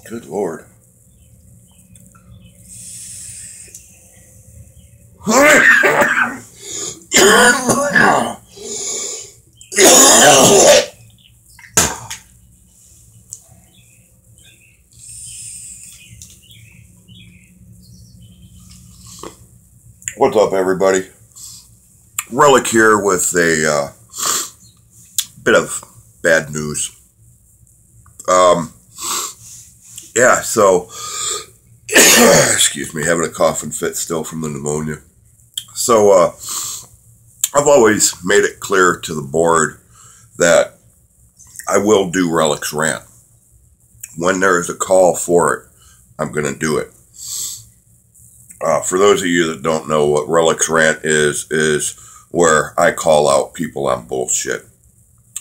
Good Lord. What's up, everybody? R3llik here with a bit of bad news. Yeah, so, excuse me, having a coughing fit still from the pneumonia. So, I've always made it clear to the board that I will do R3llik's rant. When there is a call for it, I'm going to do it. For those of you that don't know what R3llik's rant is where I call out people on bullshit.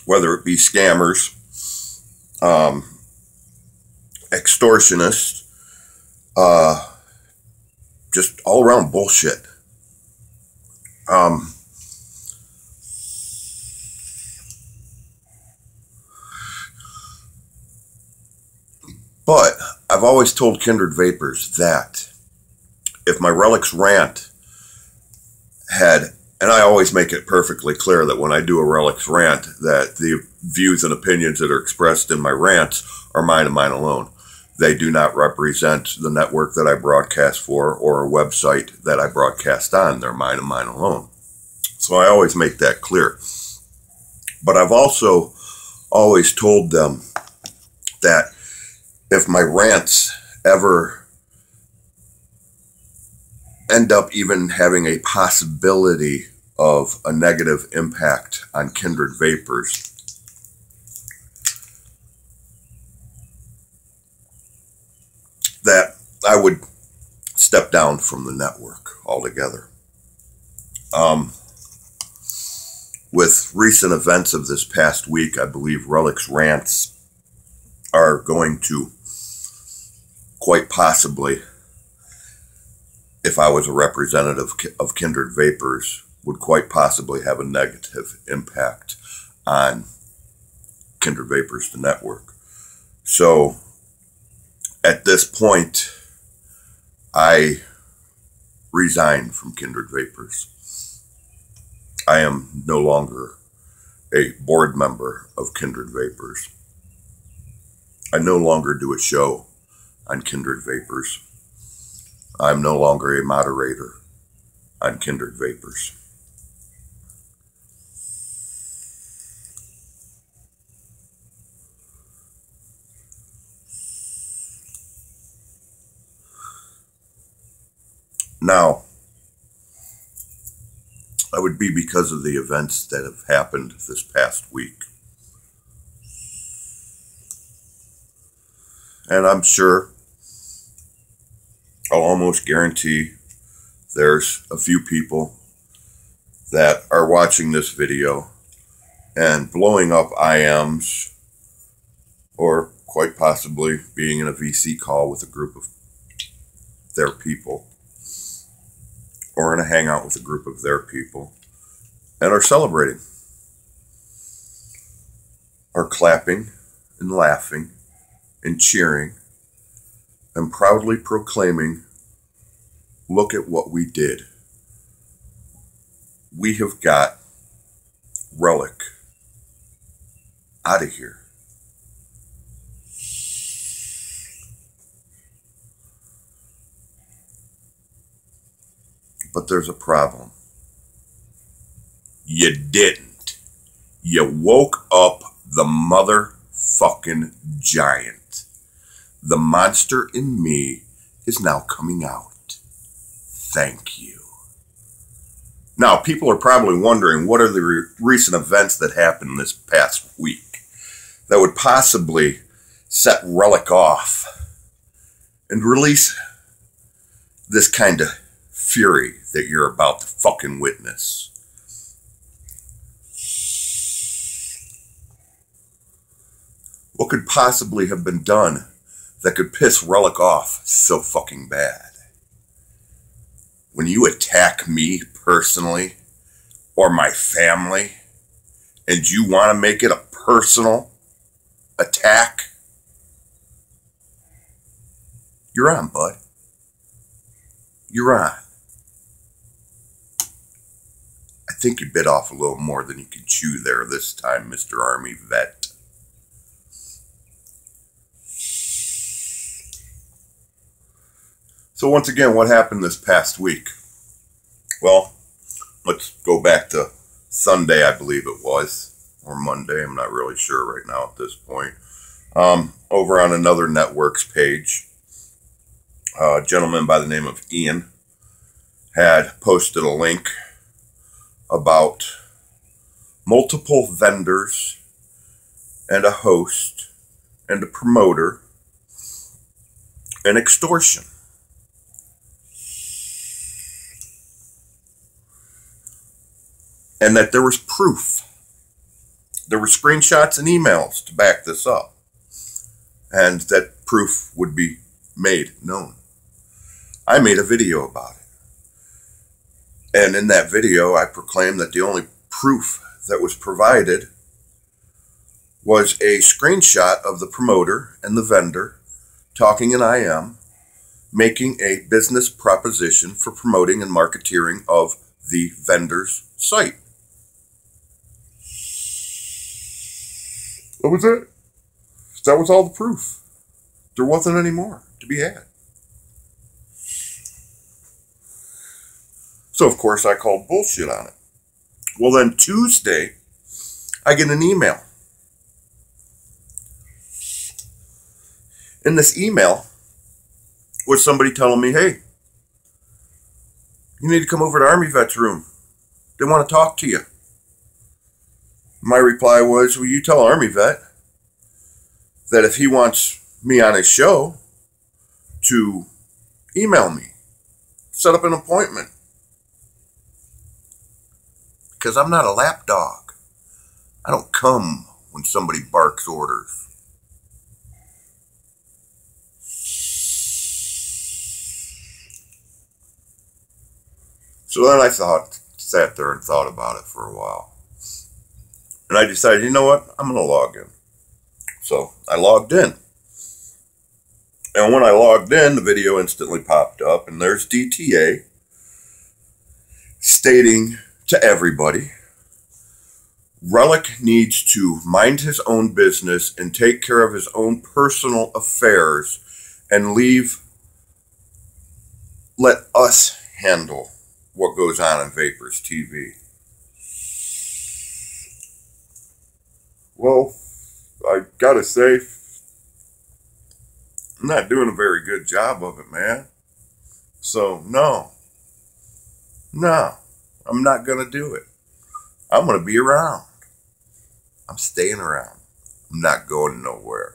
Whether it be scammers, extortionists, just all around bullshit. But I've always told Kindred Vaperz that if my R3llik's rant had, and I always make it perfectly clear that when I do a R3llik's rant, that the views and opinions that are expressed in my rants are mine and mine alone. They do not represent the network that I broadcast for or a website that I broadcast on. They're mine and mine alone. So I always make that clear. But I've also always told them that if my rants ever end up even having a possibility of a negative impact on Kindred Vaperz, that I would step down from the network altogether. With recent events of this past week, I believe R3llik's rants are going to quite possibly, if I was a representative of Kindred Vaperz, would quite possibly have a negative impact on Kindred Vaperz, the network. So at this point, I resign from Kindred Vaperz. I am no longer a board member of Kindred Vaperz. I no longer do a show on Kindred Vaperz. I'm no longer a moderator on Kindred Vaperz. Now, that would be because of the events that have happened this past week. And I'm sure, I'll almost guarantee there's a few people that are watching this video and blowing up IMs, or quite possibly being in a VC call with a group of their people, or in a hangout with a group of their people, and are celebrating, are clapping and laughing and cheering and proudly proclaiming, look at what we did. We have got R3llik out of here. But there's a problem. You didn't. You woke up the motherfucking giant. The monster in me is now coming out. Thank you. Now, people are probably wondering, what are the recent events that happened this past week that would possibly set R3llik off and release this kind of fury that you're about to fucking witness? What could possibly have been done that could piss R3llik off so fucking bad? When you attack me personally or my family and you want to make it a personal attack, you're on, bud. You're on. I think you bit off a little more than you could chew there this time, Mr. Army vet. So once again, what happened this past week? Well, let's go back to Sunday, I believe it was, or Monday. I'm not really sure right now at this point. Over on another network's page, a gentleman by the name of Ian had posted a link about multiple vendors and a host and a promoter and extortion. And that there was proof. There were screenshots and emails to back this up. And that proof would be made known. I made a video about it. And in that video, I proclaimed that the only proof that was provided was a screenshot of the promoter and the vendor talking in IM, making a business proposition for promoting and marketeering of the vendor's site. That was it. That was all the proof. There wasn't any more to be had. So, of course, I called bullshit on it. Well, then Tuesday, I get an email. In this email was somebody telling me, hey, you need to come over to Army Vet's room. They want to talk to you. My reply was, well, you tell Army Vet that if he wants me on his show to email me, set up an appointment. Because I'm not a lapdog. I don't come when somebody barks orders. So then I sat there and thought about it for a while. And I decided, you know what? I'm going to log in. So I logged in. And when I logged in, the video instantly popped up. And there's DTA stating to everybody, R3llik needs to mind his own business and take care of his own personal affairs and let us handle what goes on Vaperz TV. Well, I gotta say, I'm not doing a very good job of it, man. So, no, I'm not gonna do it. I'm gonna be around. I'm staying around. I'm not going nowhere.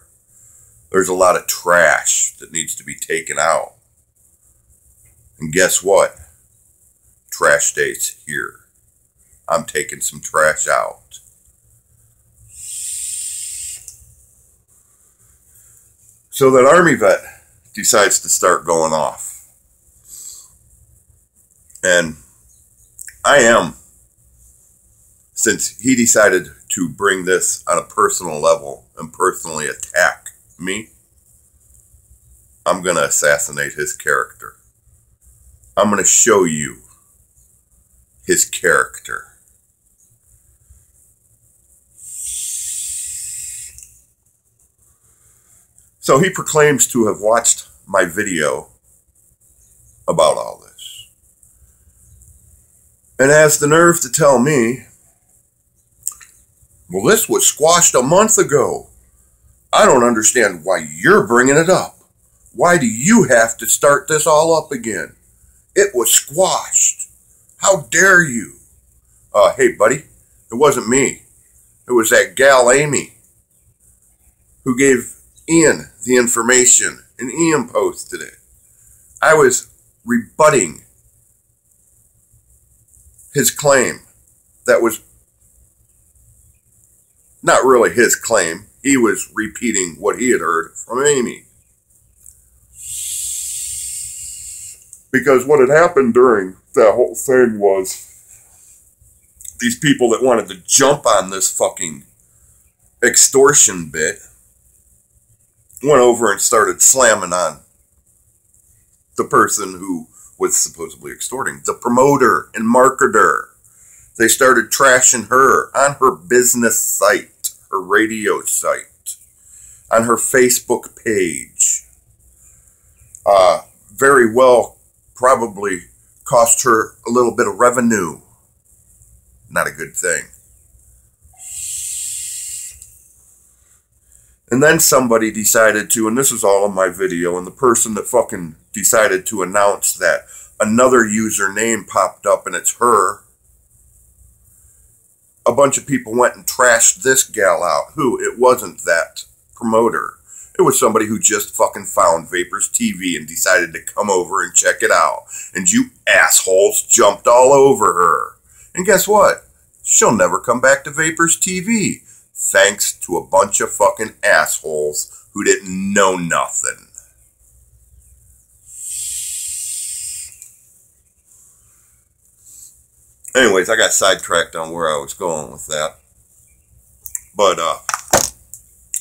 There's a lot of trash that needs to be taken out. And guess what? Trash day's here. I'm taking some trash out. So that Army Vet decides to start going off. And I am, since he decided to bring this on a personal level and personally attack me, I'm going to assassinate his character. I'm going to show you his character. So he proclaims to have watched my video about all this. And has the nerve to tell me, well, this was squashed a month ago. I don't understand why you're bringing it up. Why do you have to start this all up again? It was squashed. How dare you? Hey, buddy, it wasn't me. It was that gal Amy who gave Ian the information, and Ian posted it. I was rebutting his claim that was not really his claim. he was repeating what he had heard from Amy. Because what had happened during that whole thing was these people that wanted to jump on this fucking extortion bit went over and started slamming on the person who was supposedly extorting, the promoter and marketer. They started trashing her on her business site, her radio site, on her Facebook page. Very well probably cost her a little bit of revenue. Not a good thing. And then somebody decided to, and this is all in my video, and the person that fucking decided to announce that another username popped up and it's her. A bunch of people went and trashed this gal out. Who? It wasn't that promoter. It was somebody who just fucking found Vaperz TV and decided to come over and check it out. And you assholes jumped all over her. And guess what? She'll never come back to Vaperz TV. Thanks to a bunch of fucking assholes who didn't know nothing. Anyways, I got sidetracked on where I was going with that. But,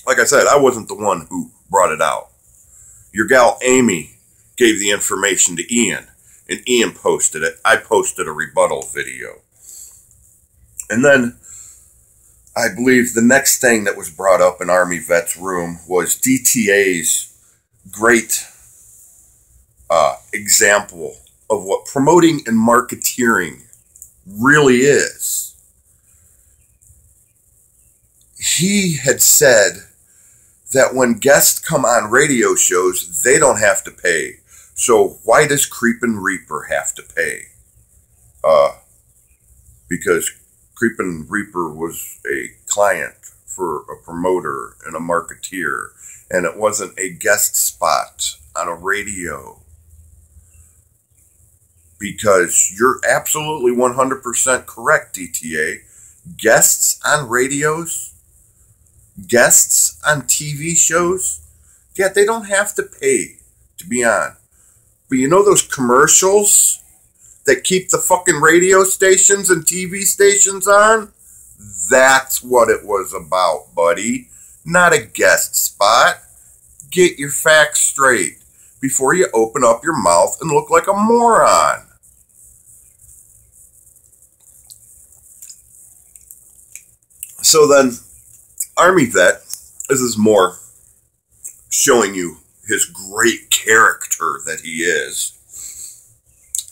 like I said, I wasn't the one who brought it out. Your gal Amy gave the information to Ian, and Ian posted it. I posted a rebuttal video. And then, I believe the next thing that was brought up in Army Vet's room was DTA's great example of what promoting and marketeering really is. He had said that when guests come on radio shows, they don't have to pay. So why does Creepin' Reaper have to pay? Because Creepin' Reaper was a client for a promoter and a marketeer, and it wasn't a guest spot on a radio. Because you're absolutely 100% correct, DTA. Guests on radios, guests on TV shows, yeah, they don't have to pay to be on. But you know those commercials that keep the fucking radio stations and TV stations on? That's what it was about, buddy. Not a guest spot. Get your facts straight before you open up your mouth and look like a moron. So then, Army Vet, this is more showing you his great character that he is,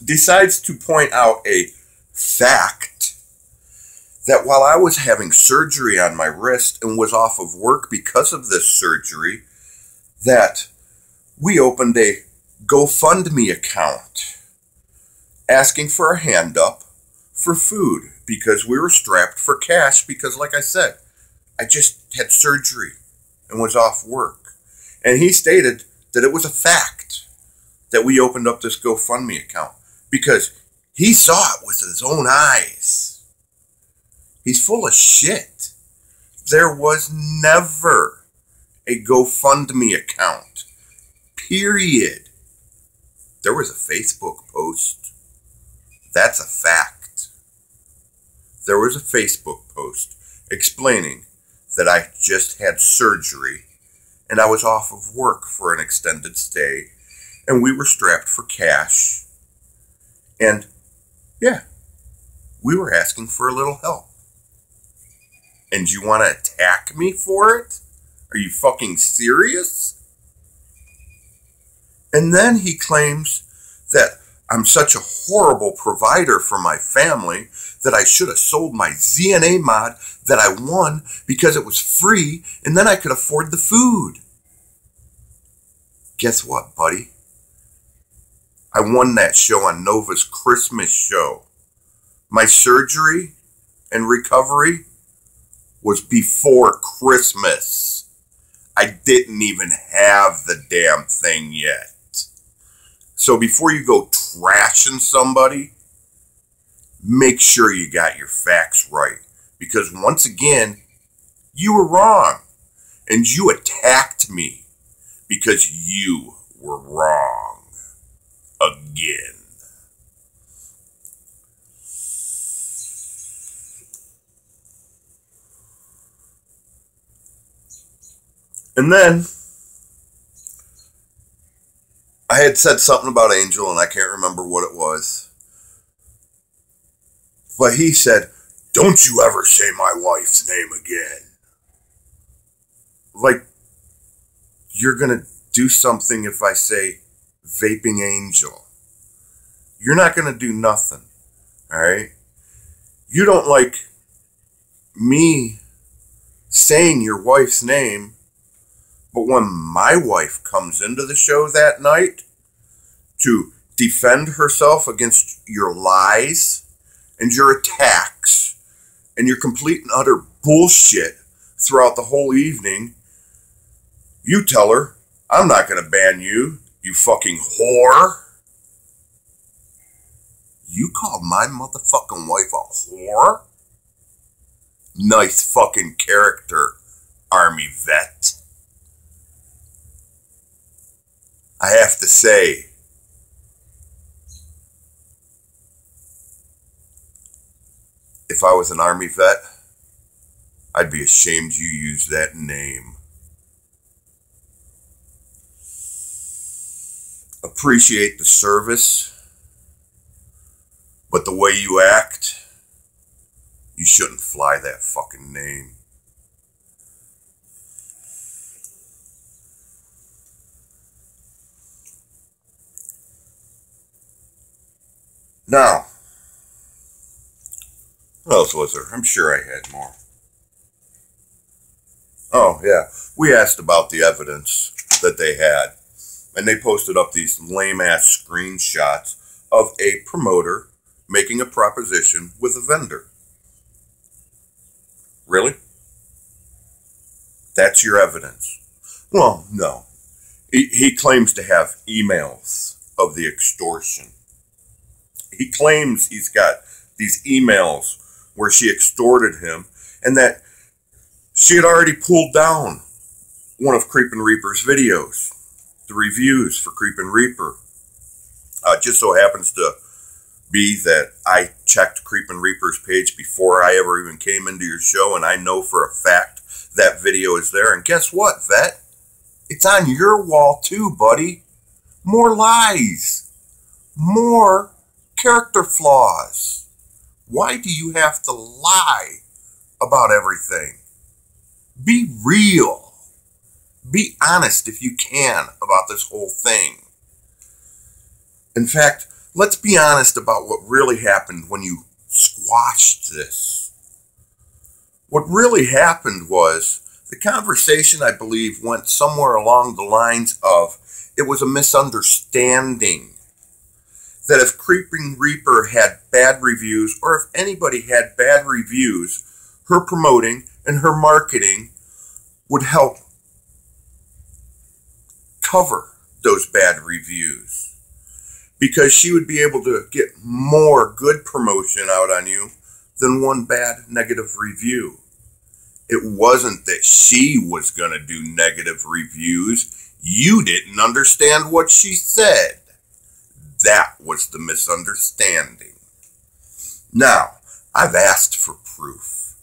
decides to point out a fact that while I was having surgery on my wrist and was off of work because of this surgery, that we opened a GoFundMe account asking for a hand up for food because we were strapped for cash because, like I said, I just had surgery and was off work. And he stated that it was a fact that we opened up this GoFundMe account because he saw it with his own eyes. He's full of shit. There was never a GoFundMe account. Period. There was a Facebook post. That's a fact. There was a Facebook post explaining that I just had surgery and I was off of work for an extended stay and we were strapped for cash. And yeah, we were asking for a little help. And you want to attack me for it? Are you fucking serious? And then he claims that I'm such a horrible provider for my family that I should have sold my ZNA mod that I won because it was free and then I could afford the food. Guess what, buddy? I won that show on Nova's Christmas show. My surgery and recovery was before Christmas. I didn't even have the damn thing yet. So before you go trashing somebody, make sure you got your facts right. Because once again, you were wrong. and you attacked me because you were wrong again. And then I had said something about Angel, and I can't remember what it was. But he said, "Don't you ever say my wife's name again." Like, you're going to do something if I say Vaping Angel. You're not going to do nothing, all right? You don't like me saying your wife's name, but when my wife comes into the show that night to defend herself against your lies and your attacks and your complete and utter bullshit throughout the whole evening, you tell her, "I'm not going to ban you, you fucking whore." You called my motherfucking wife a whore? Nice fucking character, Army vet. I have to say, if I was an Army vet, I'd be ashamed you used that name. Appreciate the service, but the way you act, you shouldn't fly that fucking name. Now, what else was there? I'm sure I had more. Oh, yeah. We asked about the evidence that they had, and they posted up these lame-ass screenshots of a promoter making a proposition with a vendor. Really? That's your evidence? Well, no. He claims to have emails of the extortion. He claims he's got these emails where she extorted him, and that she had already pulled down one of Creepin' Reaper's videos, the reviews for Creepin' Reaper. Just so happens to be that I checked Creepin' Reaper's page before I ever even came into your show, and I know for a fact that video is there. And guess what, vet? It's on your wall too, buddy. More lies. More character flaws. Why do you have to lie about everything? Be real. Be honest if you can about this whole thing. In fact, let's be honest about what really happened when you squashed this. What really happened was the conversation, I believe, went somewhere along the lines of it was a misunderstanding. That if Creeping Reaper had bad reviews, or if anybody had bad reviews, her promoting and her marketing would help cover those bad reviews. Because she would be able to get more good promotion out on you than one bad negative review. It wasn't that she was going to do negative reviews. You didn't understand what she said. That was the misunderstanding. Now, I've asked for proof.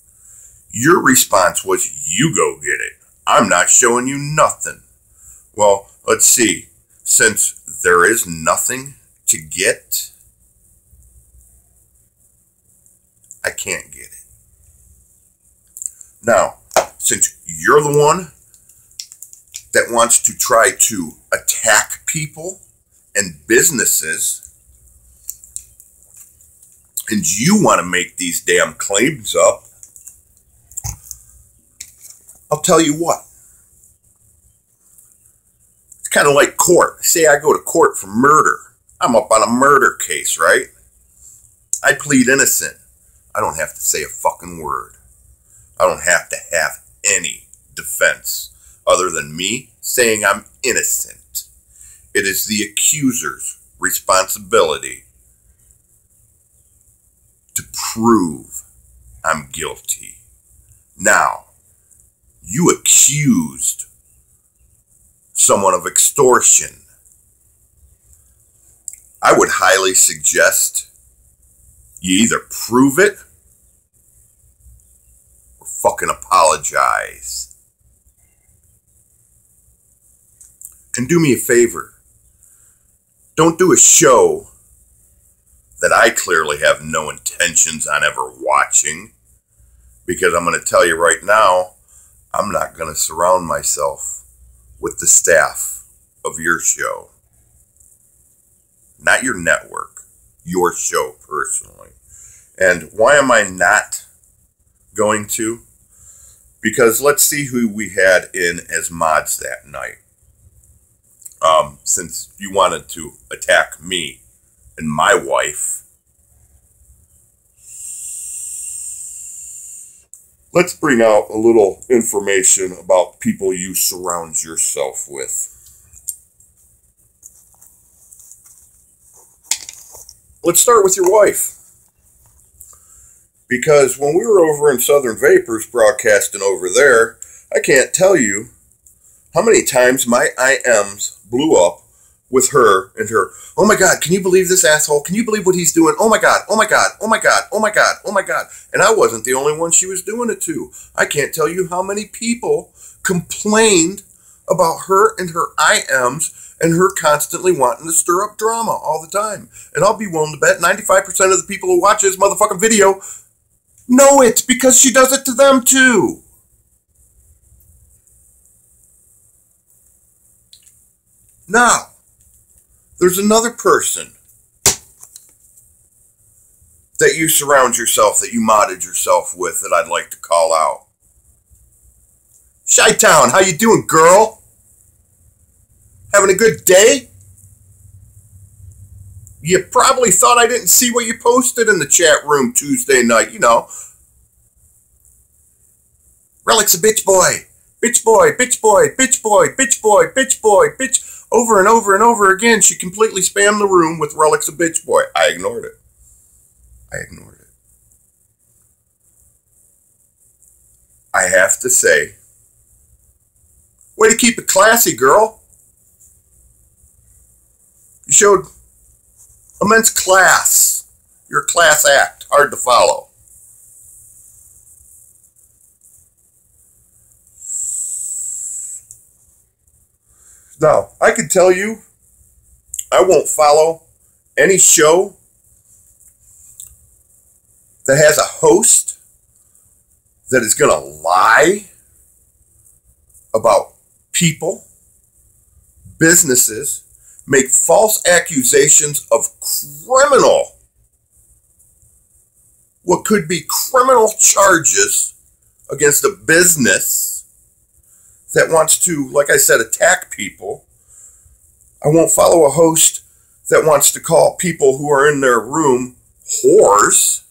Your response was, "You go get it. I'm not showing you nothing." Well, let's see. Since there is nothing to get, I can't get it. Now, since you're the one that wants to try to attack people and businesses, and you want to make these damn claims up, I'll tell you what. It's kind of like court. Say I go to court for murder. I'm up on a murder case, right? I plead innocent. I don't have to say a fucking word. I don't have to have any defense other than me saying I'm innocent. It is the accuser's responsibility to prove I'm guilty. Now, you accused someone of extortion, I would highly suggest you either prove it or fucking apologize. And do me a favor. Don't do a show that I clearly have no intentions on ever watching, because I'm going to tell you right now, I'm not going to surround myself with the staff of your show. Not your network, your show personally. And why am I not going to? Because let's see who we had in as mods that night. Since you wanted to attack me and my wife, let's bring out a little information about people you surround yourself with. Let's start with your wife. Because when we were over in Southern Vaperz broadcasting over there, I can't tell you how many times my IMs blew up with her and her, oh my God, can you believe this asshole? Can you believe what he's doing? Oh my God, oh my God, oh my God, oh my God, oh my God. And I wasn't the only one she was doing it to. I can't tell you how many people complained about her and her IMs and her constantly wanting to stir up drama all the time. And I'll be willing to bet 95% of the people who watch this motherfucking video know it because she does it to them too. Now, there's another person that you surround yourself, that you modded yourself with, that I'd like to call out. Chi-Town, how you doing, girl? Having a good day? You probably thought I didn't see what you posted in the chat room Tuesday night, you know. R3llik's a bitch boy. Bitch boy, bitch boy, bitch boy, bitch boy, bitch boy, bitch. Over and over and over again, she completely spammed the room with R3llik's a bitch boy. I ignored it. I have to say, way to keep it classy, girl. You showed immense class. You're a class act. Hard to follow. Now, I can tell you, I won't follow any show that has a host that is going to lie about people, businesses, make false accusations of what could be criminal charges against a business that wants to, like I said, attack people. I won't follow a host that wants to call people who are in their room whores.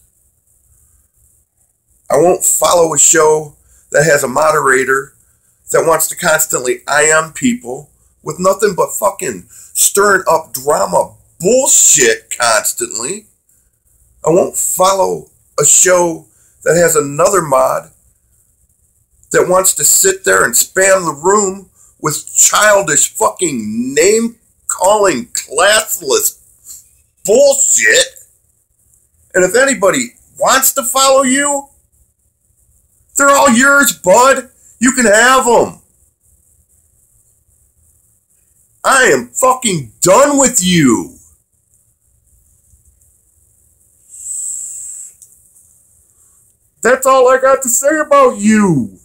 I won't follow a show that has a moderator that wants to constantly IM people with nothing but fucking stirring up drama bullshit constantly. I won't follow a show that has another mod that wants to sit there and spam the room with childish fucking name-calling, classless bullshit. And if anybody wants to follow you, they're all yours, bud. You can have them. I am fucking done with you. That's all I got to say about you.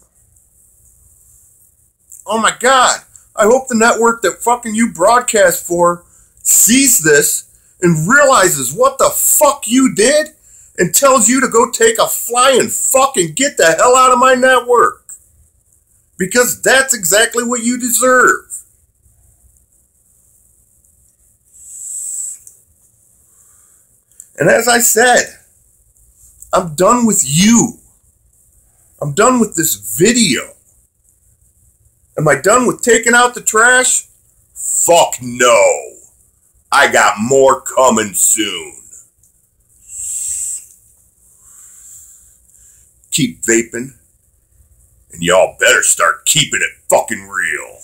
Oh my God. I hope the network that fucking you broadcast for sees this and realizes what the fuck you did and tells you to go take a fly and fucking get the hell out of my network. Because that's exactly what you deserve. And as I said, I'm done with you. I'm done with this video. Am I done with taking out the trash? Fuck no. I got more coming soon. Keep vaping. And y'all better start keeping it fucking real.